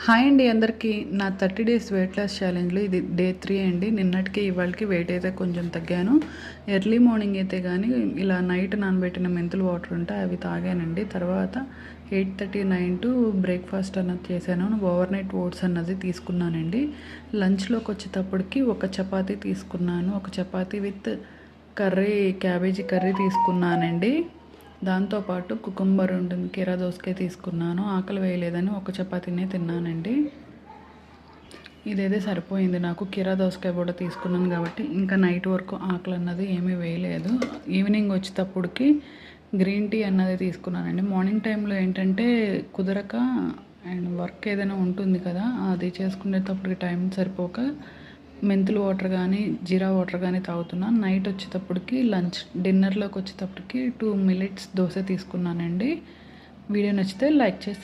Hi అండి అందరికీ. నా 30 డేస్ వెయిట్ లాస్ ఛాలెంజ్లో ఇది డే 3 అండి. నిన్నటికి ఇవాళకి వెయిట్ అయితే కొంచెం తగ్గాను. ఎర్లీ మార్నింగ్ అయితే కానీ ఇలా నైట్ నానబెట్టిన మెంతులు వాటర్ ఉంటే అవి తాగానండి. తర్వాత 8:39 టు బ్రేక్ఫాస్ట్ అన్నది చేశాను. ఓవర్ నైట్ ఓట్స్ అన్నది తీసుకున్నానండి. లంచ్లోకి వచ్చేటప్పటికి ఒక చపాతీ తీసుకున్నాను. ఒక chapati with curry, cabbage curry తీసుకున్నానండి. దాంతోపాటు కుకుంబర్ ఉంటుంది, కీరా దోసకాయ తీసుకున్నాను. ఆకలి వేయలేదని ఒక చపాతీనే తిన్నానండి. ఇదైతే సరిపోయింది నాకు. కీరా దోసకాయ కూడా తీసుకున్నాను కాబట్టి ఇంకా నైట్ వరకు ఆకలి అన్నది ఏమీ వేయలేదు. ఈవినింగ్ వచ్చేటప్పటికి గ్రీన్ టీ అన్నది తీసుకున్నానండి. మార్నింగ్ టైంలో ఏంటంటే కుదరక అండ్ వర్క్ ఏదైనా ఉంటుంది కదా, అది చేసుకునేటప్పటికి టైం సరిపోక మెంతులు వాటర్ కానీ జీరా వాటర్ కానీ తాగుతున్నాను. నైట్ వచ్చేటప్పటికి డిన్నర్లోకి వచ్చేటప్పటికి 2 మిల్లెట్స్ దోశ తీసుకున్నానండి. వీడియో నచ్చితే లైక్ చేసి